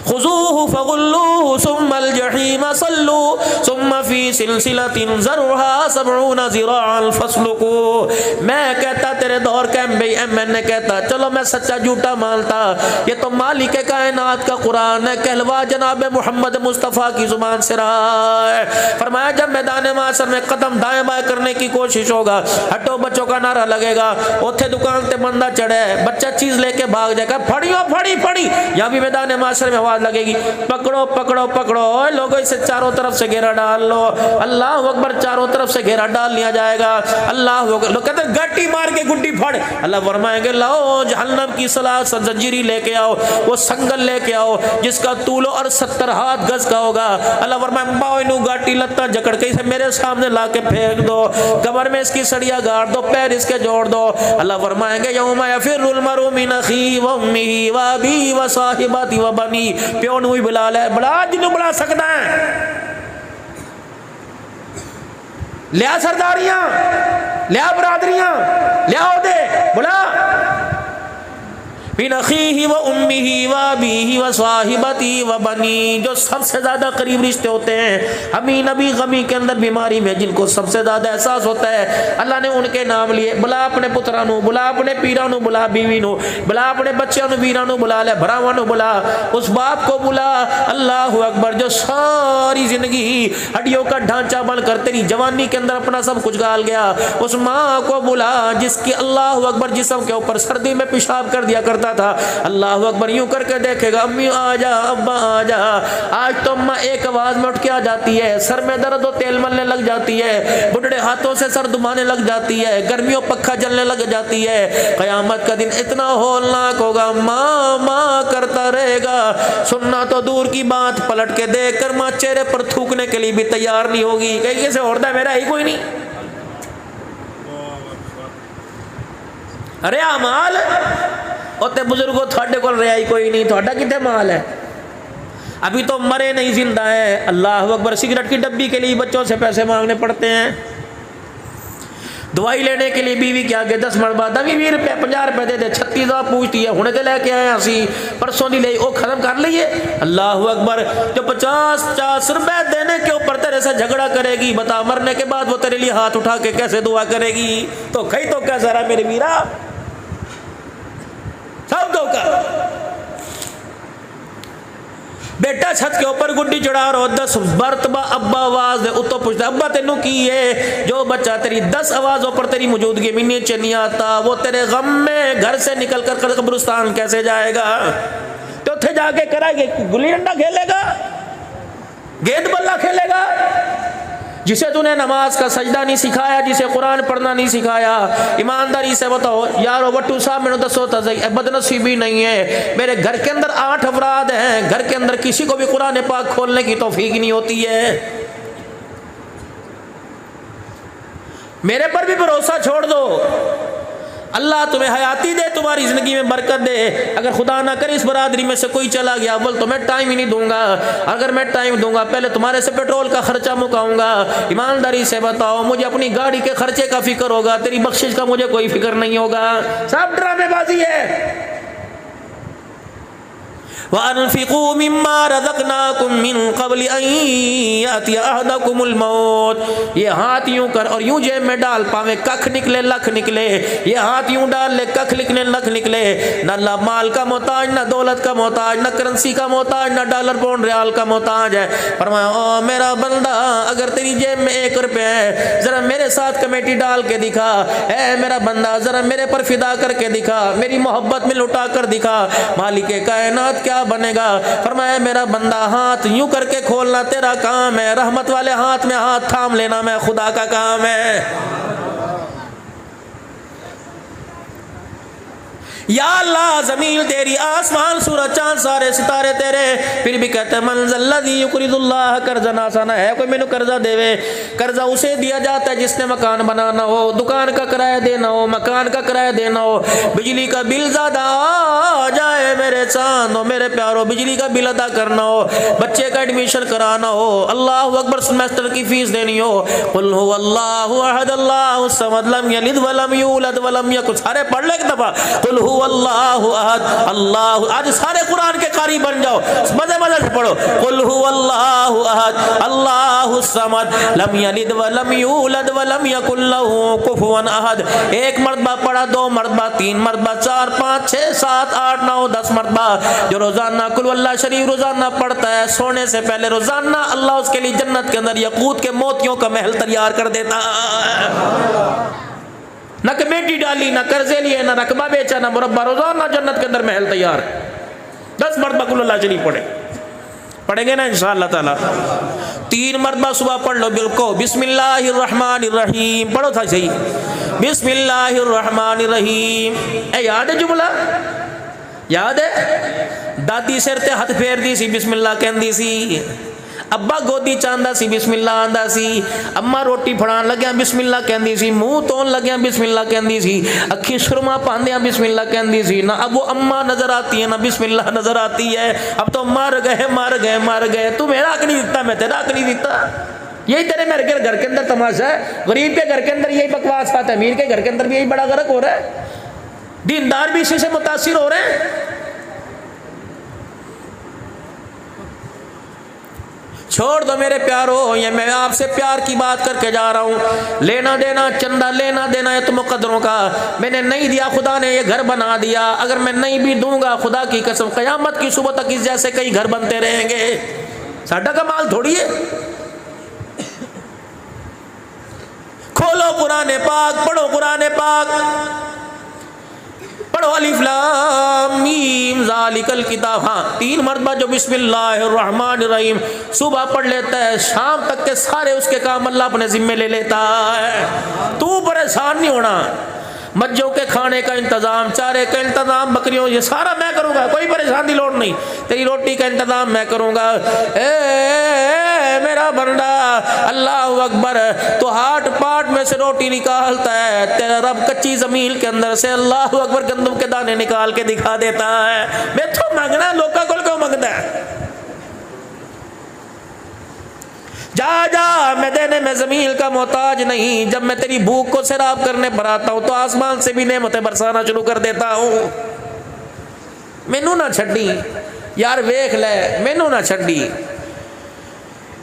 خذوه فغلوه ثم الجحیم صلوا ثم فی سلسلۃ ذرعها 70 ذراعا فاسلکوه۔ میں کہتا تیرے دور کا میں نے کہتا چلو میں سچا جھوٹا مانتا، یہ تو مالک کائنات کا قرآن ہے، کہلوا جناب محمد مصطفیٰ کی زبان سے رہا ہے۔ فرمایا جب میدان محشر میں قدم دائیں بائیں کرنے کی کوشش ہوگا، ہٹو بچوں کا نعرہ لگے گا، اوتھے دکان تے بندہ چڑھے، بچہ چیز لے کے بھاگ جائے گا، پھڑیو پھڑی پھڑی، یہاں بھی میدان محشر میں آواز لگے گی، پکڑو پکڑو پکڑو، اوے لوگوں اسے چاروں طرف سے گھیرا ڈال لو، اللہ اکبر، چاروں طرف سے گھیرا ڈال لیا جائے گا، اللہ اکبر، لوگ کہتے ہیں گٹی مار کے گڈی پھڑ، اللہ فرمائیں گے لاؤ جہنم کی سلاس زنجیری لے کے آؤ، وہ سنگل لے کے آؤ جس کا طول اور 70 ہاتھ گز کا ہوگا، اللہ فرمائیں باؤ انو گاٹی لتا جکڑ کے اسے میرے سامنے لا کے پھینک دو، کمر میں اس کی سڑیا گاڑ دو، پیر اس کے جوڑ دو، اللہ فرمائیں گے یوم یفر المرء من اخیہ و امہ و ابیہ و صاحبتہ و بنیہ، پیو نو ہی بلا لے، بڑا جنوں بلا سکتا ہے، لیا سرداریاں، لیا برادریاں، لیا عہدے، بلا من اخیہ و امہ و ابیہ و صاحبتہ و بنیہ، جو سب سے زیادہ قریب رشتے ہوتے ہیں، ہمیں نبی غمی کے اندر بیماری میں جن کو سب سے زیادہ احساس ہوتا ہے، اللہ نے ان کے نام لیے، بلا اپنے پترانو، بلا اپنے پیرانو، بلا بیوی نو، بلا اپنے بچیاں نو، ویرانو بلا لے، بھراواں نو بلا، اس باپ کو بلا، اللہ اکبر، جو ساری زندگی ہڈیوں کا ڈھانچہ بن کر تیری جوانی کے اندر اپنا سب کچھ گال گیا، اس ماں کو بلا جس کی اللہ اکبر جسم کے اوپر سردی میں پیشاب کر دیا کرتا تھا، اللہ اکبر یوں کر کے دیکھے گا، امی آ جا، ابا آ جا، آج تو اماں ایک آواز میں اٹھ کے آ جاتی ہے، سر میں درد و تیل ملنے لگ جاتی ہے، بڑھڑے ہاتھوں سے سر دبانے لگ جاتی ہے، گرمیوں پکھا جلنے لگ جاتی ہے، قیامت کا دن اتنا ہولناک ہوگا، ماں ماں کرتا رہے گا، سننا تو دور کی بات، پلٹ کے دیکھ کر ماں چہرے پر تھوکنے کے لیے بھی تیار نہیں ہوگی، کہ یہ سے ہوڑتا ہے میرا ہی کوئی نہیں، ارے اعمال اوتے بزرگوں تھوڑے کول رہائی کوئی نہیں، تھوڑا کتے مال ہے، ابھی تو مرے نہیں زندہ ہے، اللہ اکبر، سگریٹ کی ڈبی کے لیے بچوں سے پیسے مانگنے پڑتے ہیں، دوائی لینے کے لیے بیوی کے آگے 10 مرتبہ 20 روپے 50 روپے دے دے، 36 پوچھتی ہے، ہنے تے لے کے آئے اسی پرسوں دی لئی، او ختم کر لئیے، اللہ اکبر، جو 50 روپے دینے کے اوپر تیرے سے جھگڑا کرے گی، بتا مرنے کے بعد وہ تیرے لیے ہاتھ اٹھا کے کیسے دعا کرے گی، تو کھئی تو کیسا رہا میرے میرا، سب دھوکا، بیٹا چھت کے اوپر گڈی چڑھا رہو، 10 مرتبہ ابا آواز دے، اتو پوچھتا ابا تینوں کی ہے، جو بچہ تیری 10 آوازوں پر تیری موجودگی میں نیچے نہیں آتا، وہ تیرے غم میں گھر سے نکل کر قبرستان کیسے جائے گا، تو تھے جا کے کرائے گے، گلی ڈنڈا کھیلے گا، گیند بلا کھیلے گا، جسے تو نے نماز کا سجدہ نہیں سکھایا، جسے قرآن پڑھنا نہیں سکھایا، ایمانداری سے بتاؤ یارو وٹو صاحب میں نے دسو بدنصیبی نہیں ہے، میرے گھر کے اندر 8 افراد ہیں، گھر کے اندر کسی کو بھی قرآن پاک کھولنے کی توفیق نہیں ہوتی ہے، میرے پر بھی بھروسہ چھوڑ دو، اللہ تمہیں حیاتی دے، تمہاری زندگی میں برکت دے، اگر خدا نہ کرے اس برادری میں سے کوئی چلا گیا، بول تو میں ٹائم ہی نہیں دوں گا، اگر میں ٹائم دوں گا پہلے تمہارے سے پیٹرول کا خرچہ مکاؤں گا، ایمانداری سے بتاؤ مجھے اپنی گاڑی کے خرچے کا فکر ہوگا، تیری بخشش کا مجھے کوئی فکر نہیں ہوگا، سب ڈرامے بازی ہے، وَأَنفِقُوا مِمَّا رَزَقْنَاكُم مِّن قَبْلِ أَن يَأْتِيَ أَحَدَكُمُ الْمَوْتُ، یہ ہاتھ یوں کر اور یوں جیب میں ڈال، پاویں ککھ نکلے لکھ نکلے، یہ ہاتھ یوں ڈال لے ککھ نکلے لکھ نکلے، نہ اللہ مال کا محتاج، نہ دولت کا محتاج، نہ کرنسی کا محتاج، نہ ڈالر پاؤنڈ ریال کا محتاج ہے، فرمایا او میرا بندہ اگر تیری جیب میں 1 روپے ہے ذرا میرے ساتھ کمیٹی ڈال کے دکھا، اے میرا بندہ ذرا میرے پر فدا کر کے دکھا، میری محبت میں لٹا کر دکھا، مالک کائنات کیا بنے گا، فرمایا میرا بندہ ہاتھ یوں کر کے کھولنا تیرا کام ہے، رحمت والے ہاتھ میں ہاتھ تھام لینا میں خدا کا کام ہے، یا اللہ زمین تیری، آسمان سورج چاند سارے ستارے تیرے، پھر بھی کہتے ہیں من ذا الذی یقرض اللہ قرضا حسنا، ہے کوئی مینوں قرضہ دے، قرضہ اسے دیا جاتا ہے جس نے مکان بنانا ہو، دکان کا کرایہ دینا ہو، مکان کا کرایہ دینا ہو، بجلی کا بل زیادہ آ جائے میرے چاندو میرے پیارو، بجلی کا بل ادا کرنا ہو، بچے کا ایڈمیشن کرانا ہو، اللہ اکبر سیمسٹر کی فیس دینی ہو، قل هو اللہ احد اللہ الصمد لم یلد ولم یولد ولم یکن، سارے پڑھ لے ایک دفعہ، قل هو هو اللہ احد اللہ، آج سارے قرآن کے قاری بن جاؤ، مزے مزے سے پڑھو، قل هو اللہ احد اللہ الصمد لم یلد ولم یولد ولم یکن له کفوا احد۔ ایک مرتبہ پڑھا، دو مرتبہ، تین مرتبہ، چار، پانچ، چھ، سات، آٹھ، نو، 10 مرتبہ۔ جو روزانہ قل اللہ شریف روزانہ پڑھتا ہے، سونے سے پہلے روزانہ اللہ اس کے لیے جنت کے اندر یاقوت کے موتیوں کا محل تیار کر دیتا ہے۔ نہ کمیٹی ڈالی، نہ قرضے لیے، نہ رقبہ بیچا، نہ مربع، روزانہ جنت کے اندر محل تیار۔ 10 مرتبہ قل اللہ شریف پڑھے، پڑھیں گے نا انشاءاللہ تعالی۔ 3 مرتبہ صبح پڑھ لو بالکل، بسم اللہ الرحمن الرحیم پڑھو تھا صحیح، بسم اللہ الرحمن الرحیم۔ اے یاد ہے جملہ؟ یاد ہے؟ دادی سر تے ہاتھ پھیر دی سی، بسم اللہ کہندی سی۔ ابا گودی چاندہ سی، بسم اللہ آندہ سی۔ اما روٹی پھڑان لگیاں، بسم اللہ کہندی سی۔ منہ تون لگیاں، بسم اللہ کہندی سی۔ اکھی سرما پاندیاں، بسم اللہ کہندی سی۔ نہ اب وہ اما نظر آتی ہے، نہ بسم اللہ نظر آتی ہے۔ اب تو مر گئے مر گئے مر گئے، تو میرا حق نہیں دیتا، میں تیرا حق نہیں دیتا۔ یہی تیرے میرے گھر کے اندر تماشا ہے، غریب کے گھر کے اندر یہی بکواس بات ہے، امیر کے گھر کے اندر بھی یہی بڑا غرق ہو رہا ہے، دیندار بھی اسی سے متاثر ہو رہے ہیں۔ چھوڑ دو میرے پیارو، یہ میں آپ سے پیار کی بات کر کے جا رہا ہوں۔ لینا دینا، چندہ لینا دینا ہے تو مقدروں کا۔ میں نے نہیں دیا، خدا نے یہ گھر بنا دیا، اگر میں نہیں بھی دوں گا خدا کی قسم قیامت کی صبح تک اس جیسے کئی گھر بنتے رہیں گے۔ ساڈا کا مال تھوڑی ہے۔ کھولو قرآن پاک، پڑھو قرآن پاک، پڑھو الف لام میم ذالک الکتاب۔ ہاں 3 مرتبہ جو بسم اللہ الرحمن الرحیم صبح پڑھ لیتا ہے، شام تک کے سارے اس کے کام اللہ اپنے ذمے لے لیتا ہے۔ تو پریشان نہیں ہونا، مجھوں کے کھانے کا انتظام، چارے کا انتظام، بکریوں، یہ سارا میں کروں گا، کوئی پریشان دی لوڑ نہیں، تیری روٹی کا انتظام میں کروں گا۔ اے میرا بندہ، اللہ اکبر، تو ہاٹ پاٹ میں سے روٹی نکالتا ہے، تیرا رب کچی زمین کے اندر سے اللہ اکبر گندم کے دانے نکال کے دکھا دیتا ہے۔ میں تو مانگنا، لوکا کول کیوں مانگتا ہے؟ جا جا، میں دینے میں زمین کا محتاج نہیں، جب میں تیری بھوک کو سیراب کرنے پر آتا ہوں تو آسمان سے بھی نعمتیں برسانا شروع کر دیتا ہوں۔ مینوں نہ چھڈی یار، ویکھ لے، مینوں نہ چھڈی۔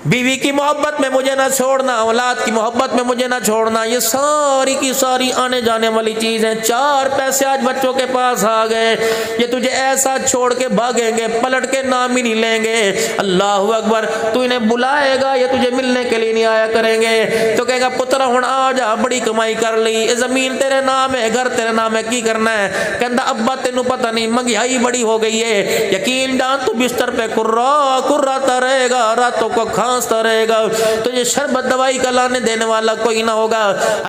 بیوی کی محبت میں مجھے نہ چھوڑنا، اولاد کی محبت میں مجھے نہ چھوڑنا، یہ ساری کی ساری آنے جانے والی چیزیں۔ 4 پیسے آج بچوں کے پاس آ گئے، یہ تجھے ایسا چھوڑ کے بھاگیں گے، پلٹ کے نام ہی نہیں لیں گے۔ اللہ اکبر، تو انہیں بلائے گا، یہ تجھے ملنے کے لیے نہیں آیا کریں گے، تو کہے گا پتر ہن آ جا، بڑی کمائی کر لی، یہ زمین تیرے نام ہے، گھر تیرے نام ہے، کی کرنا ہے؟ کہندا ابا تینوں پتہ نہیں، مہنگائی بڑی ہو گئی ہے، یقین جان تو بستر پہ کراتا رہے گا، راتوں کو کھانستا رہے گا، تو یہ شربت دوائی کا لانے دینے والا کوئی نہ ہوگا۔